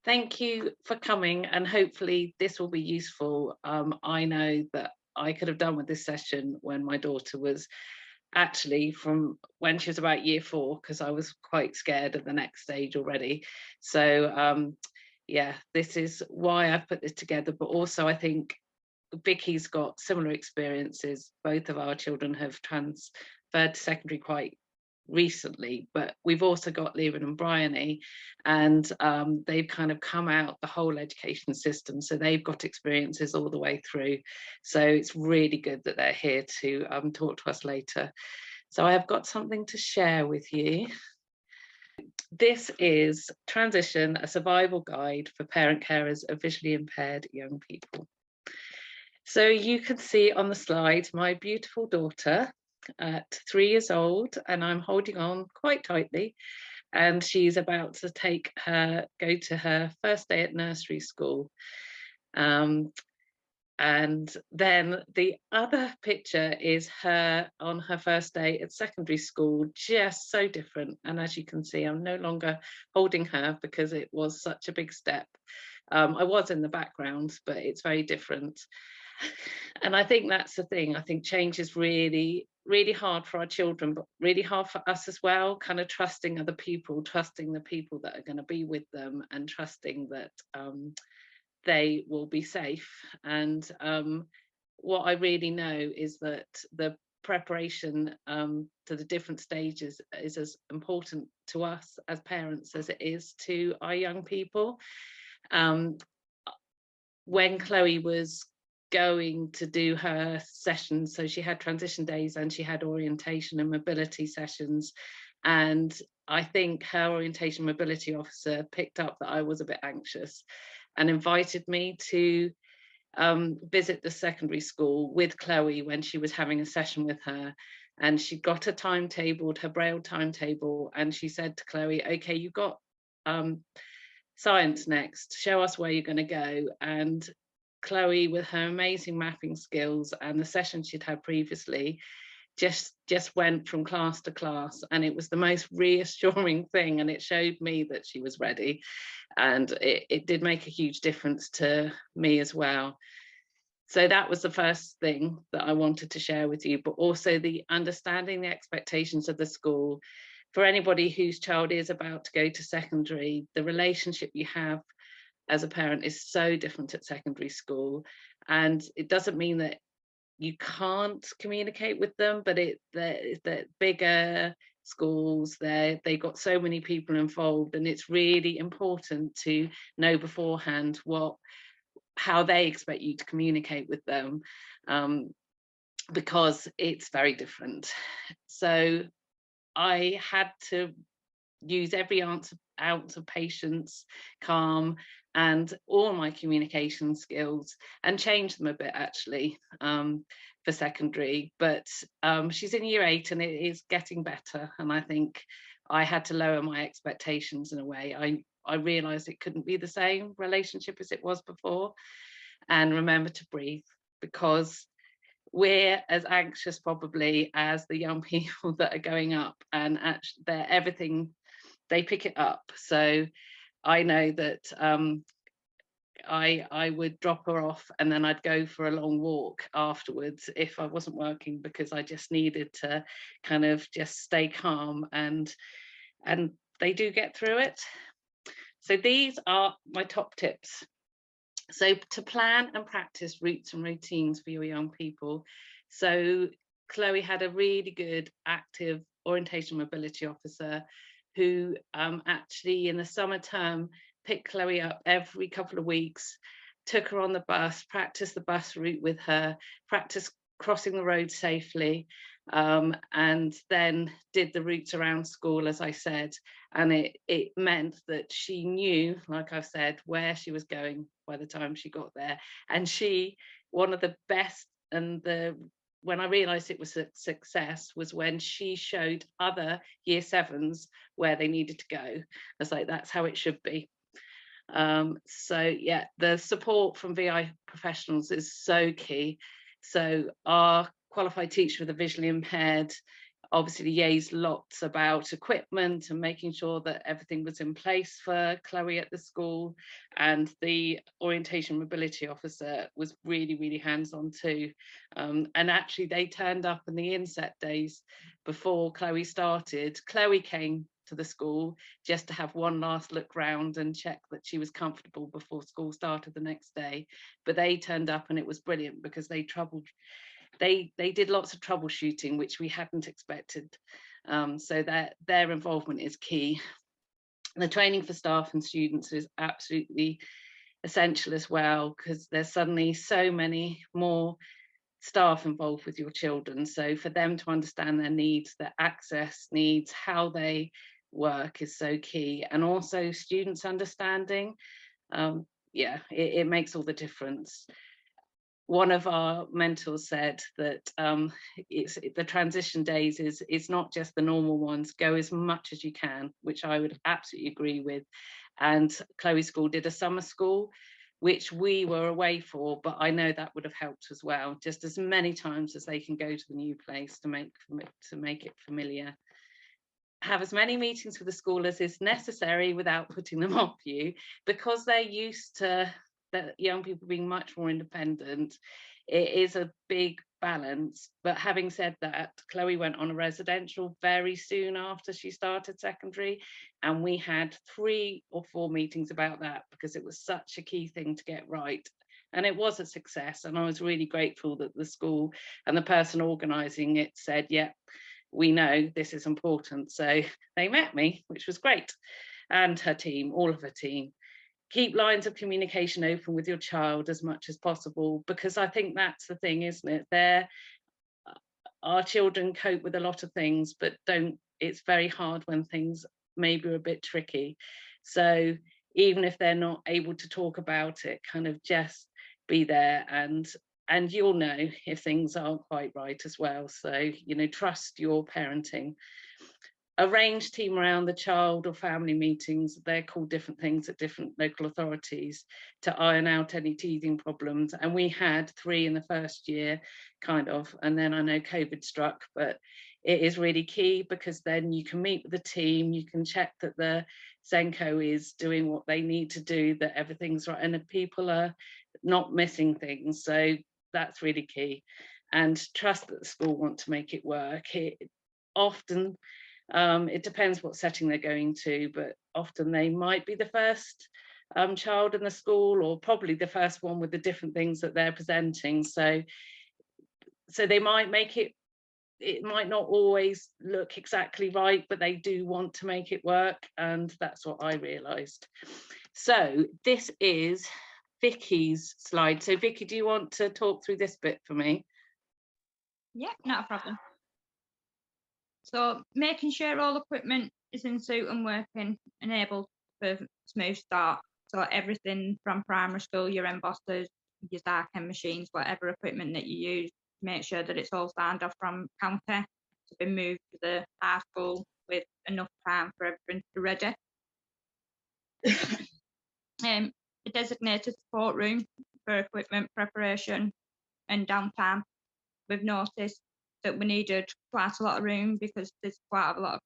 Thank you for coming, and hopefully this will be useful. I know that I could have done with this session when my daughter was actually from when she was about year four, because I was quite scared of the next stage already. So yeah, this is why I've put this together. But also, I think Vicky's got similar experiences. Both of our children have transferred to secondary quite recently, but we've also got Leland and Bryony, and they've kind of come out the whole education system, so they've got experiences all the way through. So it's really good that they're here to talk to us later. So I have got something to share with you. This is Transition, a survival guide for parent carers of visually impaired young people. So you can see on the slide my beautiful daughter at 3 years old, and I'm holding on quite tightly, and she's about to go to her first day at nursery school. And then the other picture is her on her first day at secondary school, just so different. And as you can see, I'm no longer holding her because it was such a big step. I was in the background, but it's very different. And I think that's the thing. I think change is really, really hard for our children, but really hard for us as well, kind of trusting other people, trusting the people that are going to be with them, and trusting that they will be safe. And what I really know is that the preparation to the different stages is as important to us as parents as it is to our young people. When Chloe was going to do her sessions, so she had transition days and she had orientation and mobility sessions, and I think her orientation mobility officer picked up that I was a bit anxious and invited me to visit the secondary school with Chloe when she was having a session with her. And she got her timetabled, her braille timetable, and she said to Chloe, okay, you've got science next, show us where you're going to go. And Chloe, with her amazing mapping skills and the session she'd had previously, just went from class to class, and it was the most reassuring thing, and it showed me that she was ready, and it did make a huge difference to me as well. So that was the first thing that I wanted to share with you, but also the understanding the expectations of the school. For anybody whose child is about to go to secondary, the relationship you have as a parent is so different at secondary school, and it doesn't mean that you can't communicate with them, but the bigger schools, they've got so many people involved, and it's really important to know beforehand how they expect you to communicate with them, because it's very different. So I had to use every ounce of patience, calm, and all my communication skills, and change them a bit actually for secondary. But she's in year 8 and it is getting better, and I think I had to lower my expectations in a way. I realized it couldn't be the same relationship as it was before, and remember to breathe, because we're as anxious probably as the young people that are going up, and actually they're everything, they pick it up. So I know that I would drop her off and then I'd go for a long walk afterwards if I wasn't working, because I just needed to kind of just stay calm, and they do get through it. So these are my top tips. So to plan and practice routes and routines for your young people. So Chloe had a really good active orientation mobility officer who actually in the summer term picked Chloe up every couple of weeks, took her on the bus, practiced the bus route with her, practiced crossing the road safely, and then did the routes around school, as I said. And it meant that she knew, like I've said, where she was going by the time she got there. And one of the best, and when I realized it was a success, was when she showed other year 7s where they needed to go. I was like, that's how it should be. So yeah, the support from VI professionals is so key. So our qualified teacher for the visually impaired obviously liaised lots about equipment and making sure that everything was in place for Chloe at the school. And the orientation mobility officer was really, really hands-on too. And actually they turned up on the inset days before Chloe started. Chloe came to the school just to have one last look round and check that she was comfortable before school started the next day. But they turned up and it was brilliant because they did lots of troubleshooting, which we hadn't expected. So that their involvement is key. The training for staff and students is absolutely essential as well, because there's suddenly so many more staff involved with your children. So for them to understand their needs, their access needs, how they work is so key. And also students understanding, yeah, it makes all the difference. One of our mentors said that it's the transition days is not just the normal ones. Go as much as you can, which I would absolutely agree with. And Chloe's school did a summer school, which we were away for, but I know that would have helped as well. Just as many times as they can go to the new place to make it familiar. Have as many meetings with the school as is necessary without putting them off you, because they're used to that young people being much more independent. It is a big balance. But having said that, Chloe went on a residential very soon after she started secondary, and we had 3 or 4 meetings about that because it was such a key thing to get right. And it was a success, and I was really grateful that the school and the person organising it said, yeah, we know this is important. So they met me, which was great, and her team, all of her team. Keep lines of communication open with your child as much as possible, because I think that's the thing, isn't it? Our children cope with a lot of things, but it's very hard when things maybe are a bit tricky. So even if they're not able to talk about it, kind of just be there, and you'll know if things aren't quite right as well. So, trust your parenting. Arrange team around the child or family meetings. They're called different things at different local authorities, to iron out any teething problems. And we had 3 in the first year, kind of, and then I know COVID struck, but it is really key, because then you can meet with the team, you can check that the Senko is doing what they need to do, that everything's right, and that people are not missing things. So that's really key. And trust that the school want to make it work. Often, it depends what setting they're going to, but often they might be the first child in the school, or probably the first one with the different things that they're presenting. So they might make it might not always look exactly right, but they do want to make it work. And that's what I realised. So this is Vicky's slide. So Vicky, do you want to talk through this bit for me? Yeah, not a problem. So making sure all equipment is in suit and working, enabled for smooth start. So everything from primary school, your embossers, your Zarken machines, whatever equipment that you use, make sure that it's all signed off from counter to be moved to the high school with enough time for everything to be ready. A designated support room for equipment preparation and downtime. We've noticed that we needed quite a lot of room because there's quite a lot of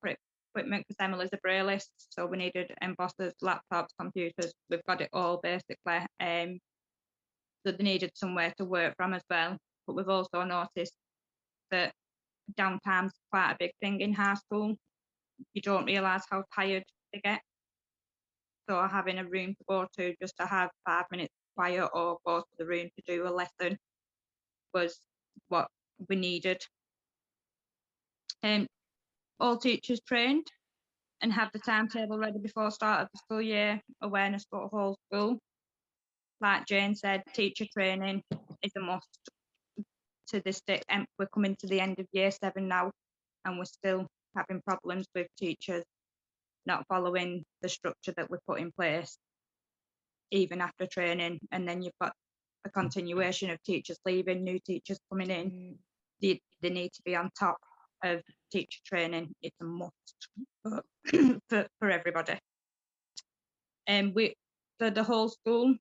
equipment, because Emily's a brailleist, so we needed embossers, laptops, computers. We've got it all basically. So they needed somewhere to work from as well. But we've also noticed that downtime's quite a big thing in high school. You don't realise how tired they get. So having a room to go to just to have 5 minutes quiet or go to the room to do a lesson was what we needed. All teachers trained and have the timetable ready before start of the school year. Awareness for the whole school. Like Jane said, teacher training is a must. To this day, we're coming to the end of year 7 now, and we're still having problems with teachers not following the structure that we put in place, even after training. And then you've got a continuation of teachers leaving, new teachers coming in. They need to be on top of teacher training. It's a must for everybody. And so the whole school,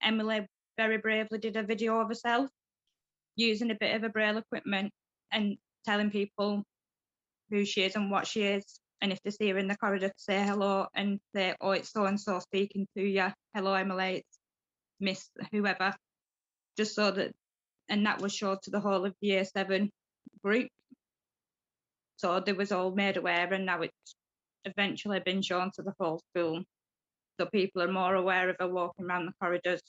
Emily very bravely did a video of herself using a bit of a braille equipment and telling people who she is and what she is. And if they see her in the corridor, to say hello and say, oh, it's so and so speaking to you. Hello, Emily, it's Miss whoever. Just so that, and that was showed to the whole of the Year 7 group. So they was all made aware, and now it's eventually been shown to the whole school. So people are more aware of her walking around the corridors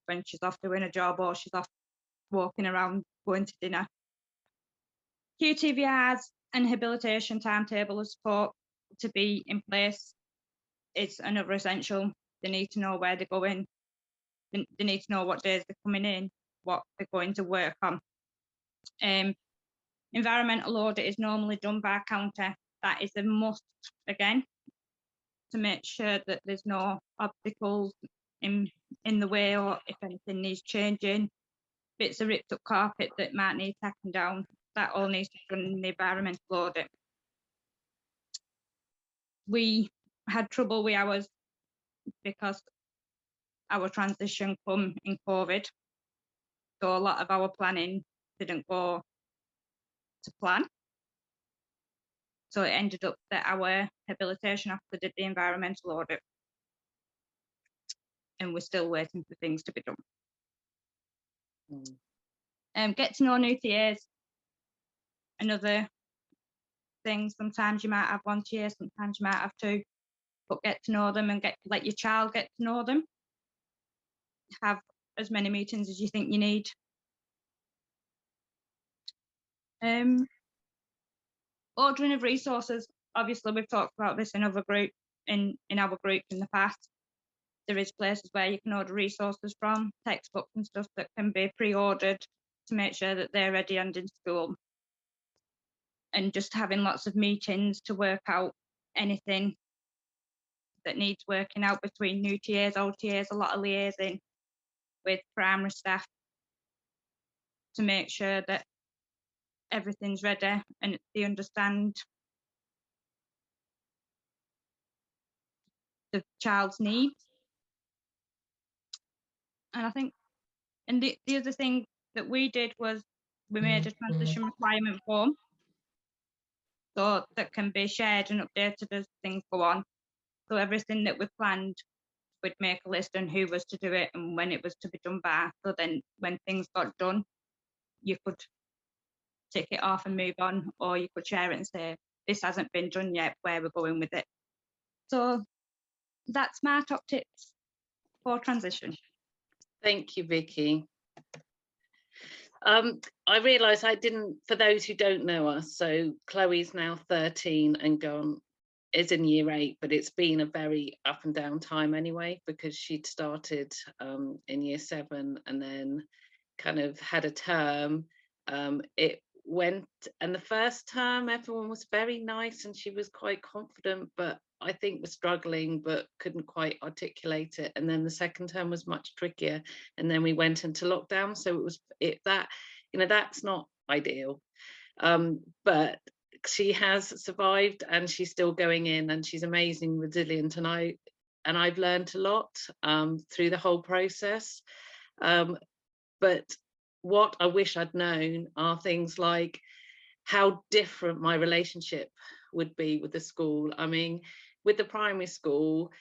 when she's off doing a job or she's off walking around going to dinner. QTVRs and habilitation timetable of support to be in place is another essential. They need to know where they're going. They need to know what days they're coming in, what they're going to work on. Environmental audit is normally done by counter. That is a must again, to make sure that there's no obstacles in the way, or if anything needs changing, bits of ripped up carpet that might need taking down, that all needs to be done in the environmental audit. We had trouble with ours because our transition come in COVID. So a lot of our planning didn't go to plan. So it ended up that our habilitation officer did the environmental audit. And we're still waiting for things to be done. Get to know new TAs. Another thing, sometimes you might have one TA, sometimes you might have two, but get to know them and let your child get to know them. Have as many meetings as you think you need. Ordering of resources. Obviously, we've talked about this in other group, in our group in the past. There is places where you can order resources from, textbooks and stuff that can be pre-ordered to make sure that they're ready and in school. And just having lots of meetings to work out anything that needs working out between new TAs, old TAs, a lot of liaising with primary staff to make sure that everything's ready and they understand the child's needs. And I think, and the other thing that we did was we made a transition requirement form so that can be shared and updated as things go on. So everything that we planned, we'd make a list on who was to do it and when it was to be done by. So then when things got done, you could tick it off and move on, or you could share it and say, this hasn't been done yet, where we're going with it. So that's my top tips for transition. Thank you, Vicky. I realise I didn't, for those who don't know us, so Chloe's now 13 and is in Year 8, but it's been a very up and down time anyway, because she'd started in Year 7 and then kind of had a term. It went, and the first term everyone was very nice and she was quite confident, but I think was struggling but couldn't quite articulate it. And then the second term was much trickier, and then we went into lockdown, so that's not ideal, but she has survived and she's still going in and she's amazing, resilient, and I've learned a lot through the whole process. But what I wish I'd known are things like how different my relationship would be with the school. I mean, with the primary school,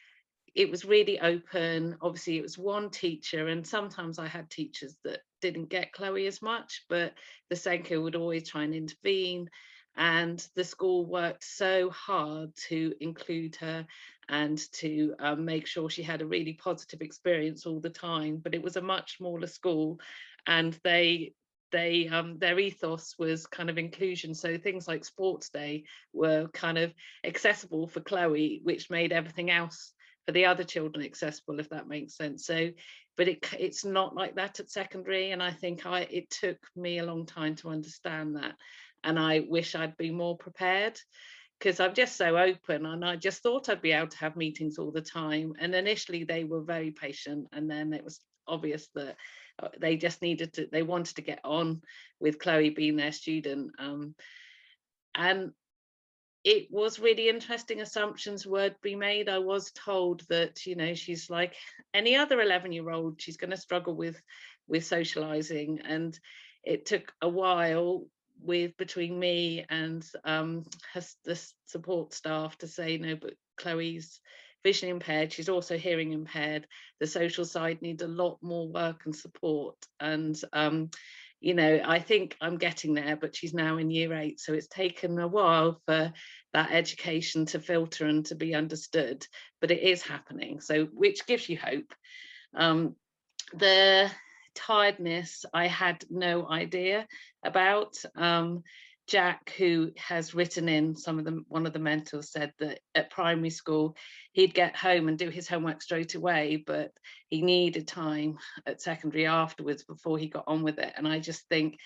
it was really open. Obviously, it was one teacher, and sometimes I had teachers that didn't get Chloe as much, but the Senko would always try and intervene. And the school worked so hard to include her and to make sure she had a really positive experience all the time. But it was a much smaller school, and their ethos was kind of inclusion. So things like sports day were kind of accessible for Chloe, which made everything else for the other children accessible, if that makes sense. So, but it's not like that at secondary, and I think it took me a long time to understand that, and I wish I'd be more prepared, because I'm just so open, and I just thought I'd be able to have meetings all the time. And initially they were very patient, and then it was obvious that they just they wanted to get on with Chloe being their student. And it was really interesting. Assumptions were being made. I was told that, she's like any other 11-year-old, she's going to struggle with socializing. And it took a while with between me and the support staff to say, no, but Chloe's vision impaired, she's also hearing impaired, the social side needs a lot more work and support. And you know, I think I'm getting there, but she's now in year 8, so it's taken a while for that education to filter and to be understood, but it is happening, so which gives you hope. The tiredness I had no idea about. Jack, who has written in some of them, one of the mentors said that at primary school he'd get home and do his homework straight away, but he needed time at secondary afterwards before he got on with it. And I just think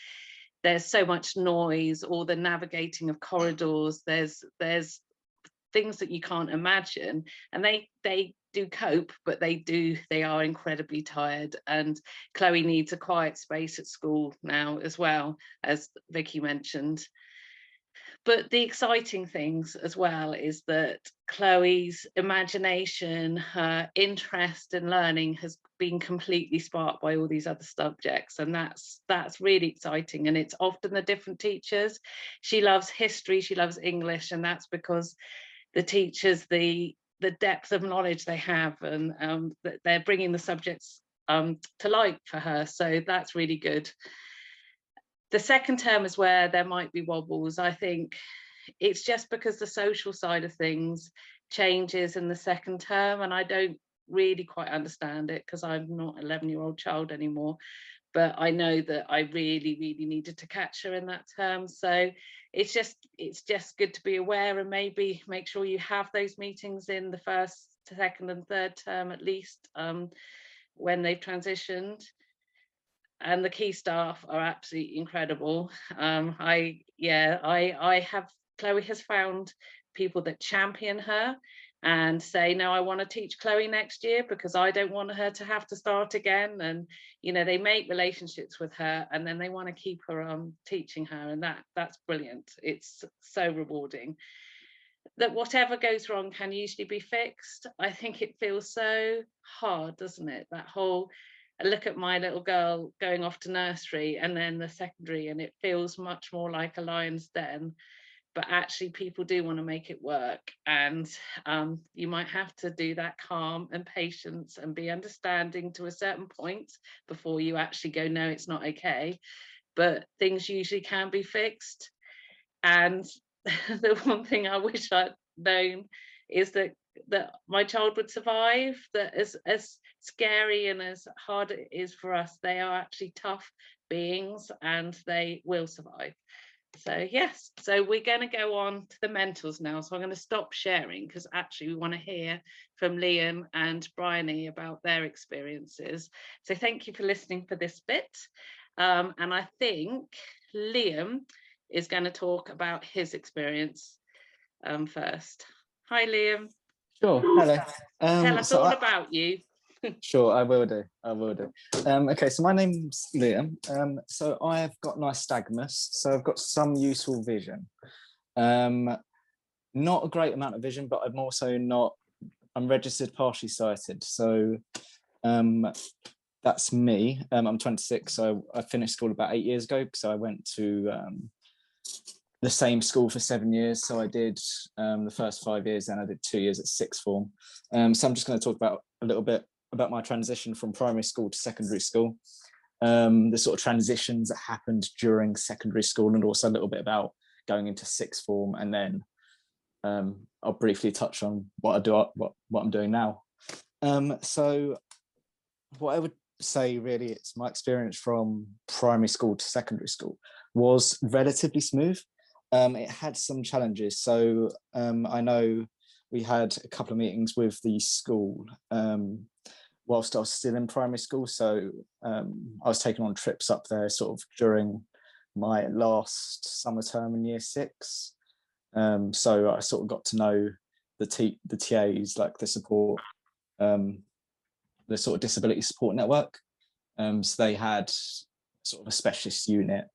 there's so much noise, all the navigating of corridors, there's things that you can't imagine, and they do cope, but they are incredibly tired. And Chloe needs a quiet space at school now as well, as Vicky mentioned. But the exciting things as well is that Chloe's imagination, her interest in learning has been completely sparked by all these other subjects, and that's really exciting. And it's often the different teachers. She loves history, she loves English, and that's because the teachers, the depth of knowledge they have, and that they're bringing the subjects to light for her. So that's really good. The second term is where there might be wobbles. I think it's just because the social side of things changes in the second term, and I don't really quite understand it because I'm not an 11-year-old child anymore. But I know that I really, really needed to catch her in that term. So it's just good to be aware, and maybe make sure you have those meetings in the first, second and third term at least, when they've transitioned. And the key staff are absolutely incredible. I have, Chloe has found people that champion her and say, no, I want to teach Chloe next year because I don't want her to have to start again. And you know, they make relationships with her, and then they want to keep her teaching her, and that's brilliant. It's so rewarding. That whatever goes wrong can usually be fixed. I think it feels so hard, doesn't it? That whole, I look at my little girl going off to nursery and then the secondary, and it feels much more like a lion's den. But actually people do want to make it work, and you might have to do that calm and patience and be understanding to a certain point before you actually go, no, it's not okay. But things usually can be fixed. And the one thing I wish I'd known is that my child would survive, that as scary and as hard it is for us, they are actually tough beings and they will survive. So yes, so we're going to go on to the mentors now. So I'm going to stop sharing because actually we want to hear from Liam and Bryony about their experiences. So thank you for listening for this bit. And I think Liam is going to talk about his experience first. Hi Liam. Sure. Hello. Tell us all about you. Sure, I will do. Okay, so my name's Liam. So I've got nystagmus, so I've got some useful vision. Not a great amount of vision, but I'm registered partially sighted. So that's me. I'm 26, so I finished school about 8 years ago. So I went to the same school for 7 years. So I did the first 5 years, then I did 2 years at sixth form. So I'm just going to talk about a little bit about my transition from primary school to secondary school, the sort of transitions that happened during secondary school, and also a little bit about going into sixth form, and then I'll briefly touch on what I'm doing now. So what I would say really, it's my experience from primary school to secondary school was relatively smooth. It had some challenges. So I know we had a couple of meetings with the school whilst I was still in primary school. So I was taken on trips up there sort of during my last summer term in year 6. So I sort of got to know the TAs, like the support, the sort of disability support network. So they had sort of a specialist unit,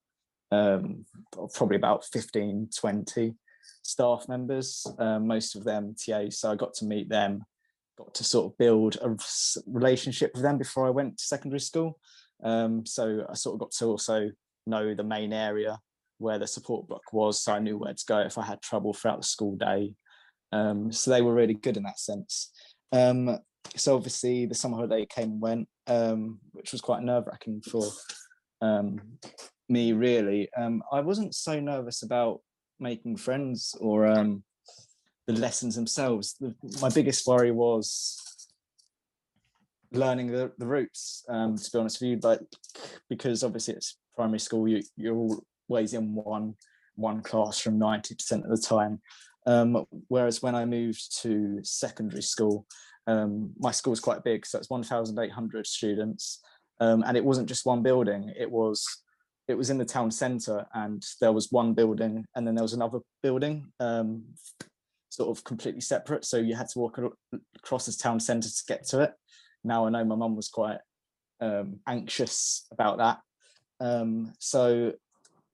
probably about 15, 20 staff members, most of them TAs. So I got to meet them, got to sort of build a relationship with them before I went to secondary school. So I sort of got to also know the main area where the support block was, so I knew where to go if I had trouble throughout the school day. So they were really good in that sense. So obviously the summer holiday came and went, which was quite nerve-wracking for me, really. I wasn't so nervous about making friends or the lessons themselves. My biggest worry was learning the routes, to be honest with you, like, because obviously it's primary school, you're always in one classroom 90% of the time. Whereas when I moved to secondary school, my school was quite big, so it's 1,800 students, and it wasn't just one building. It was in the town centre, and there was one building, and then there was another building, sort of completely separate. So you had to walk across the town centre to get to it. Now I know my mum was quite anxious about that, so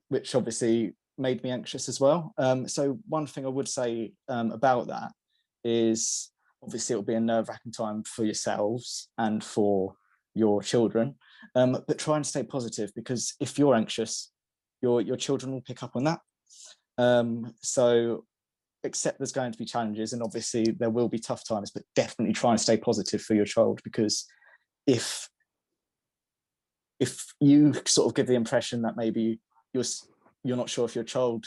which obviously made me anxious as well. So one thing I would say about that is, obviously it'll be a nerve-wracking time for yourselves and for your children, but try and stay positive, because if you're anxious, your children will pick up on that. So accept there's going to be challenges, and obviously there will be tough times, but definitely try and stay positive for your child, because if you sort of give the impression that maybe you're not sure if your child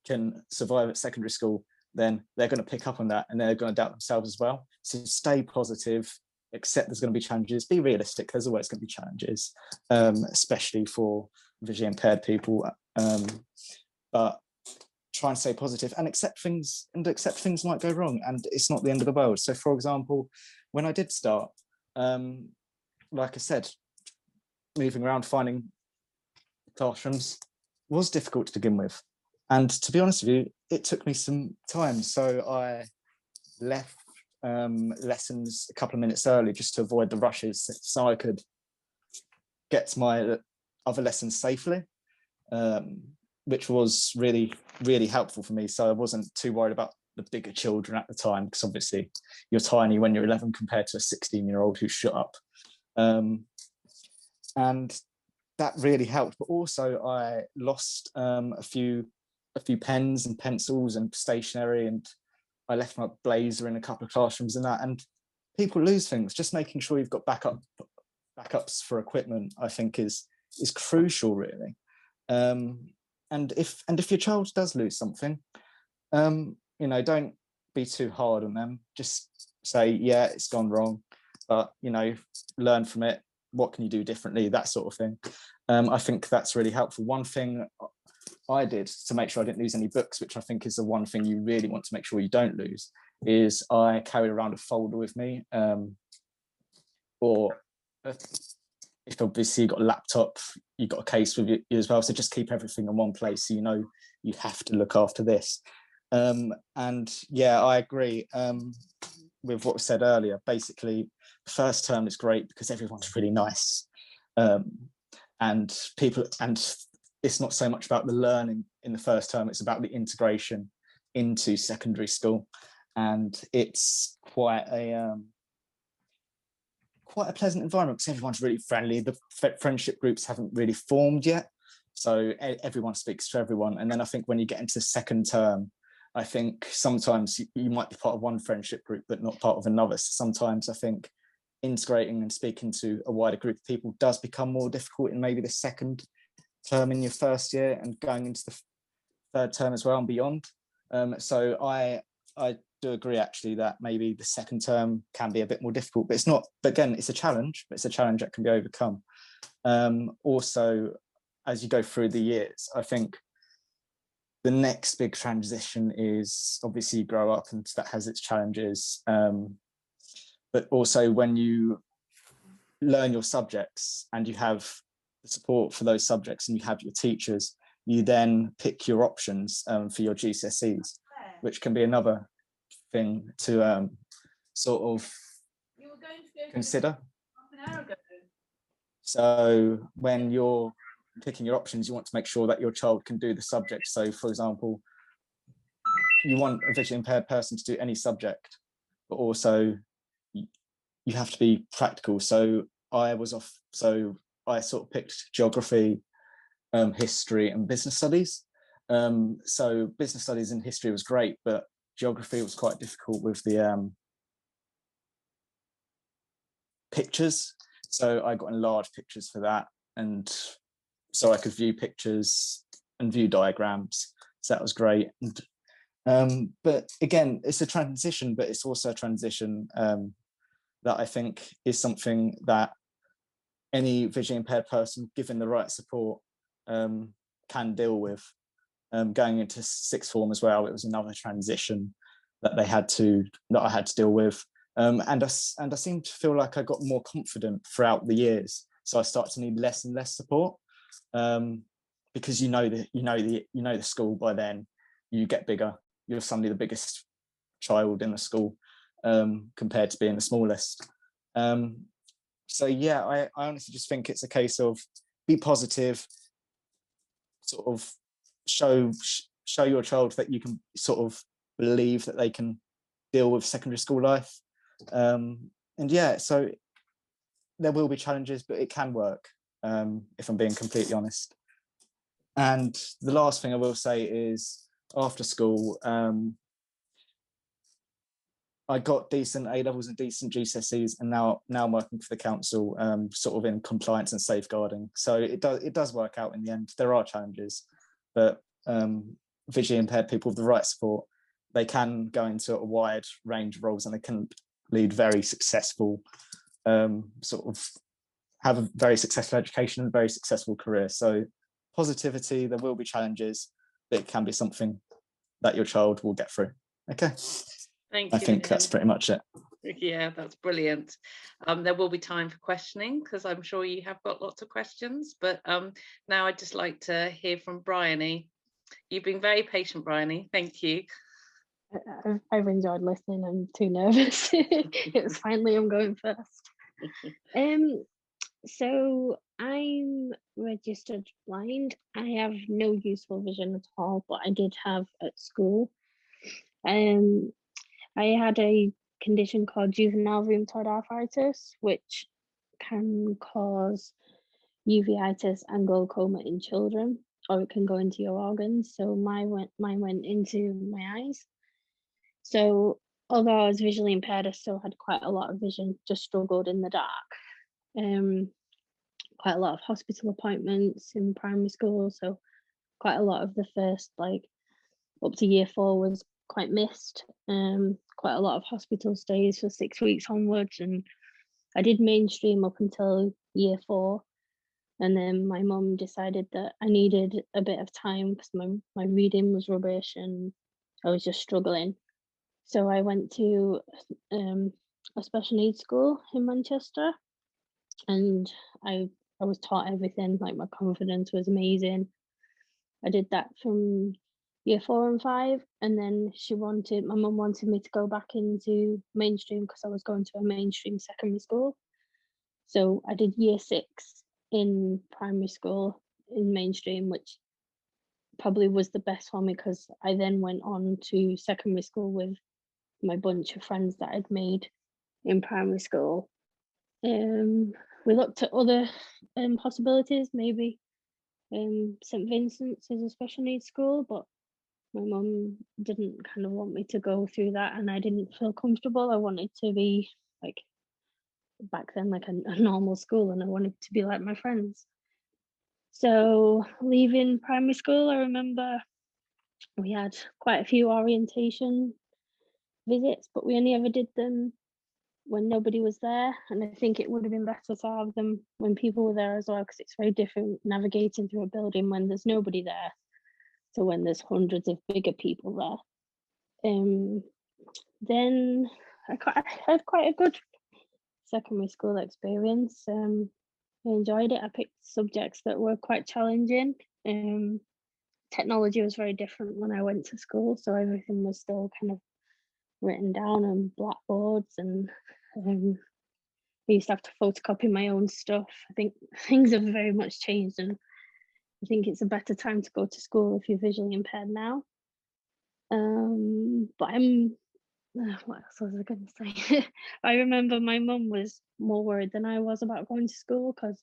can survive at secondary school, then they're going to pick up on that and they're going to doubt themselves as well. So stay positive, accept there's going to be challenges, be realistic, there's always going to be challenges, especially for visually impaired people, but try and stay positive and accept things might go wrong, and it's not the end of the world. So for example, when I did start, like I said, moving around, finding classrooms was difficult to begin with. And to be honest with you, it took me some time. So I left lessons a couple of minutes early just to avoid the rushes, so I could get to my other lessons safely, which was really, really helpful for me. So I wasn't too worried about the bigger children at the time, because obviously you're tiny when you're 11 compared to a 16-year-old who's shut up. And that really helped. But also I lost a few pens and pencils and stationery, and I left my blazer in a couple of classrooms and that. And people lose things. Just making sure you've got backups for equipment, I think is crucial, really. And if your child does lose something, don't be too hard on them. Just say, yeah, it's gone wrong, but learn from it. What can you do differently? That sort of thing. I think that's really helpful. One thing I did to make sure I didn't lose any books, which I think is the one thing you really want to make sure you don't lose, is I carry around a folder with me, or if obviously you've got a laptop, you've got a case with you as well. So just keep everything in one place, so you have to look after this. And yeah, I agree with what was said earlier. Basically, the first term is great because everyone's really nice, and it's not so much about the learning in the first term, it's about the integration into secondary school, and it's quite a pleasant environment because everyone's really friendly. The friendship groups haven't really formed yet, so everyone speaks to everyone. And then I think when you get into the second term, I think sometimes you might be part of one friendship group but not part of another. So sometimes I think integrating and speaking to a wider group of people does become more difficult in maybe the second term in your first year and going into the third term as well and beyond. So I do agree actually that maybe the second term can be a bit more difficult, but it's not. But again, it's a challenge, but it's a challenge that can be overcome. Also, as you go through the years, I think the next big transition is obviously you grow up, and that has its challenges. But also when you learn your subjects and you have the support for those subjects and you have your teachers, you then pick your options for your GCSEs, which can be another thing to sort of consider. So when you're picking your options, you want to make sure that your child can do the subject. So for example, you want a visually impaired person to do any subject, but also you have to be practical. So I sort of picked geography, history and business studies. So business studies and history was great, but geography was quite difficult with the pictures. So I got enlarged pictures for that, and so I could view pictures and view diagrams. So that was great. And but again, it's a transition, but it's also a transition that I think is something that any visually impaired person, given the right support, can deal with. Going into sixth form as well, it was another transition that I had to deal with. And I seem to feel like I got more confident throughout the years. So I start to need less and less support, because you know the school by then. You get bigger. You're suddenly the biggest child in the school, compared to being the smallest. So yeah, I honestly just think it's a case of be positive, sort of show your child that you can sort of believe that they can deal with secondary school life. And yeah, so there will be challenges, but it can work, if I'm being completely honest. And the last thing I will say is after school, I got decent A levels and decent GCSEs, and now I'm working for the council, sort of in compliance and safeguarding. So it does work out in the end. There are challenges, but visually impaired people with the right support, they can go into a wide range of roles, and they can lead very successful, sort of have a very successful education and a very successful career. So positivity, there will be challenges, but it can be something that your child will get through. Okay. Thank you. I think that's pretty much it. Yeah, that's brilliant. There will be time for questioning, because I'm sure you have got lots of questions, but now I'd just like to hear from Bryony. You've been very patient, Bryony. Thank you. I've enjoyed listening. I'm too nervous. It was finally I'm going first. So I'm registered blind. I have no useful vision at all, but I did have at school. I had a condition called juvenile rheumatoid arthritis, which can cause uveitis and glaucoma in children, or it can go into your organs. So mine went into my eyes. So although I was visually impaired, I still had quite a lot of vision, just struggled in the dark. Quite a lot of hospital appointments in primary school. So quite a lot of the first, like up to year 4 was quite missed. Quite a lot of hospital stays for 6 weeks onwards. And I did mainstream up until year 4. And then my mum decided that I needed a bit of time because my reading was rubbish and I was just struggling. So I went to a special needs school in Manchester, and I was taught everything. Like, my confidence was amazing. I did that from year 4 and 5, and then my mum wanted me to go back into mainstream because I was going to a mainstream secondary school. So I did year 6 in primary school in mainstream, which probably was the best for me because I then went on to secondary school with my bunch of friends that I'd made in primary school. We looked at other possibilities, maybe St Vincent's is a special needs school, but my mum didn't kind of want me to go through that, and I didn't feel comfortable. I wanted to be like, back then, like a normal school, and I wanted to be like my friends. So leaving primary school, I remember we had quite a few orientation visits, but we only ever did them when nobody was there, and I think it would have been better to have them when people were there as well, because it's very different navigating through a building when there's nobody there to when there's hundreds of bigger people there. Then I had quite a good secondary school experience. I enjoyed it. I picked subjects that were quite challenging. Technology was very different when I went to school, so everything was still kind of written down on blackboards, and I used to have to photocopy my own stuff. I think things have very much changed, and I think it's a better time to go to school if you're visually impaired now. But what else was I going to say? I remember my mum was more worried than I was about going to school because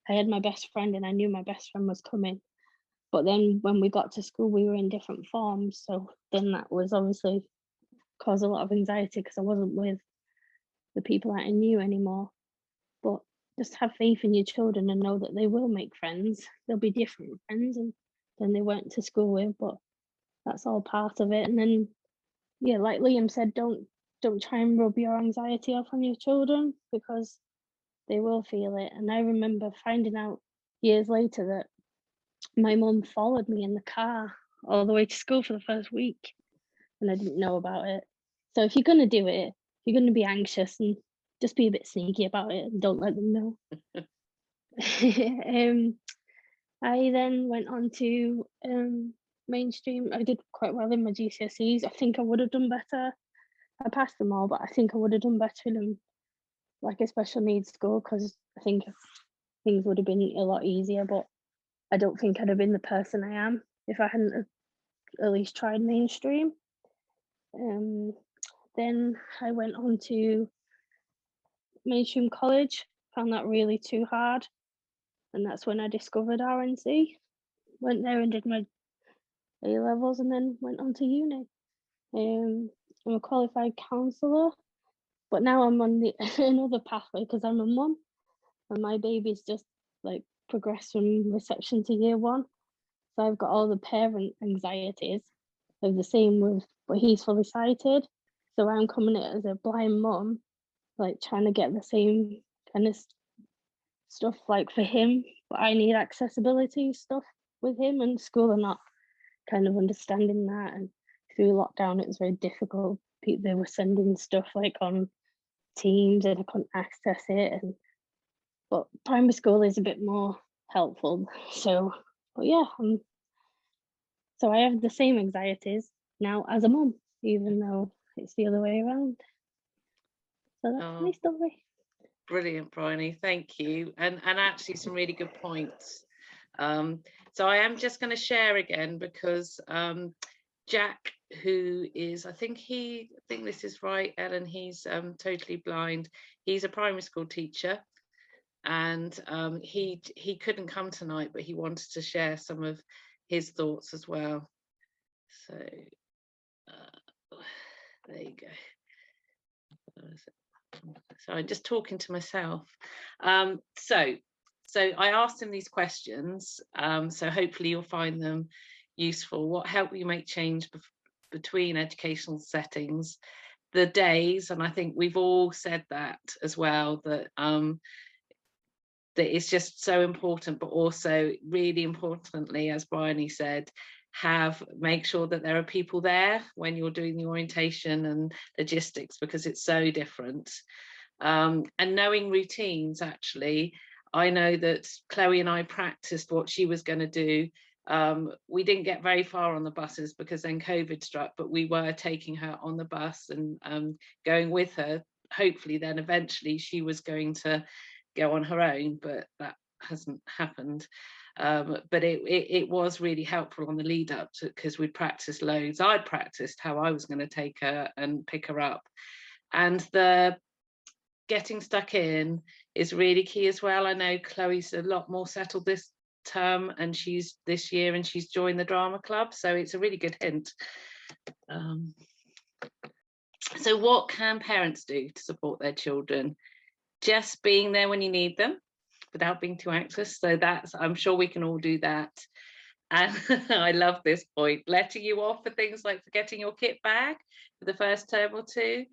I had my best friend and I knew my best friend was coming. But then when we got to school, we were in different forms. So then that was obviously caused a lot of anxiety because I wasn't with the people that I knew anymore. But just have faith in your children and know that they will make friends. They'll be different friends than they went to school with, but that's all part of it. And then, yeah, like Liam said, don't try and rub your anxiety off on your children because they will feel it. And I remember finding out years later that my mum followed me in the car all the way to school for the first week, and I didn't know about it. So if you're going to do it, you're going to be anxious, and just be a bit sneaky about it and don't let them know. I then went on to mainstream. I did quite well in my GCSEs. I think I would have done better. I passed them all, but I think I would have done better in like a special needs school because I think things would have been a lot easier, but I don't think I'd have been the person I am if I hadn't at least tried mainstream. Then I went on to mainstream college, found that really too hard, and that's when I discovered RNC. Went there and did my A levels, and then went on to uni. I'm a qualified counsellor, but now I'm on the another pathway because I'm a mum, and my baby's just like progressed from reception to year 1. So I've got all the parent anxieties of the same with, but he's fully sighted. So I'm coming in as a blind mum, like trying to get the same kind of stuff like for him, but I need accessibility stuff with him, and school are not kind of understanding that. And through lockdown, it was very difficult. They were sending stuff like on Teams and I couldn't access it. But primary school is a bit more helpful. So, but yeah, so I have the same anxieties now as a mum, even though it's the other way around. So that's my story. Brilliant, Bryony, thank you. And actually some really good points. So I am just going to share again because Jack, who is, I think this is right, Ellen, he's totally blind. He's a primary school teacher, and he couldn't come tonight, but he wanted to share some of his thoughts as well. So there you go. So I'm just talking to myself. So I asked him these questions, so hopefully you'll find them useful. What helped you make change between educational settings? The days, and I think we've all said that as well, that that it's just so important, but also really importantly, as Bryony said, make sure that there are people there when you're doing the orientation and logistics, because it's so different. And knowing routines, actually, I know that Chloe and I practiced what she was going to do. We didn't get very far on the buses because then COVID struck, but we were taking her on the bus and going with her. Hopefully then eventually she was going to go on her own, but that hasn't happened. But it was really helpful on the lead up to, because we'd practiced loads. I'd practiced how I was going to take her and pick her up, and the getting stuck in is really key as well. I know Chloe's a lot more settled this term, and she's this year and she's joined the drama club, so it's a really good hint. So what can parents do to support their children? Just being there when you need them without being too anxious. So that's, I'm sure we can all do that. And I love this point, letting you off for things like forgetting your kit bag for the first term or two.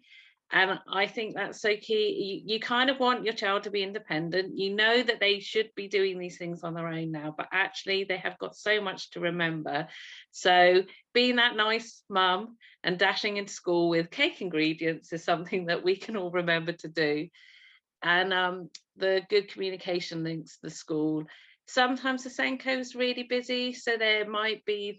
And I think that's so key. You kind of want your child to be independent. You know that they should be doing these things on their own now, but actually they have got so much to remember. So being that nice mum and dashing into school with cake ingredients is something that we can all remember to do. And the good communication links to the school. Sometimes the Senko is really busy, so there might be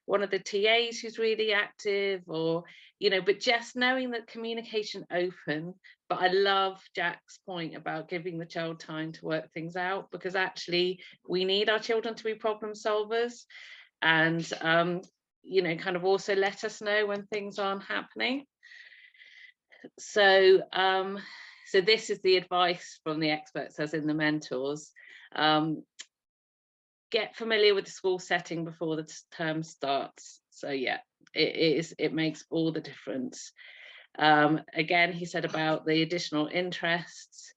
one of the TAs who's really active, or but just knowing that communication open. But I love Jack's point about giving the child time to work things out, because actually we need our children to be problem solvers, and kind of also let us know when things aren't happening. So So this is the advice from the experts, as in the mentors. Get familiar with the school setting before the term starts. So yeah, it makes all the difference. Again, he said about the additional interests.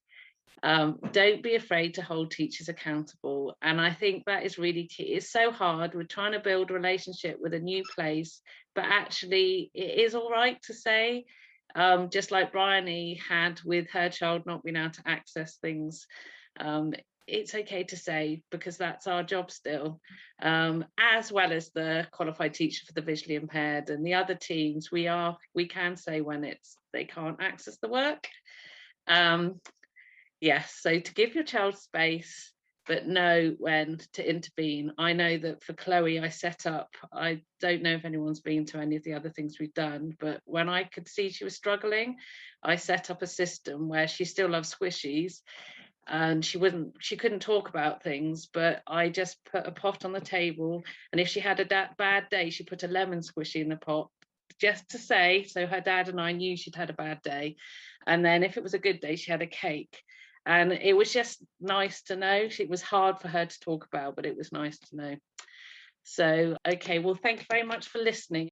Don't be afraid to hold teachers accountable. And I think that is really key. It's so hard. We're trying to build a relationship with a new place, but actually it is all right to say, just like Bryony had with her child not being able to access things. It's okay to say, because that's our job still, as well as the qualified teacher for the visually impaired and the other teams. We can say when they can't access the work. Yes, so to give your child space, but know when to intervene. I know that for Chloe, I set up, I don't know if anyone's been to any of the other things we've done, but when I could see she was struggling, I set up a system where she still loves squishies, and she couldn't talk about things, but I just put a pot on the table, and if she had a bad day, she put a lemon squishy in the pot, just to say, so her dad and I knew she'd had a bad day. And then if it was a good day, she had a cake. And it was just nice to know. It was hard for her to talk about, but it was nice to know. So, okay, well, thank you very much for listening.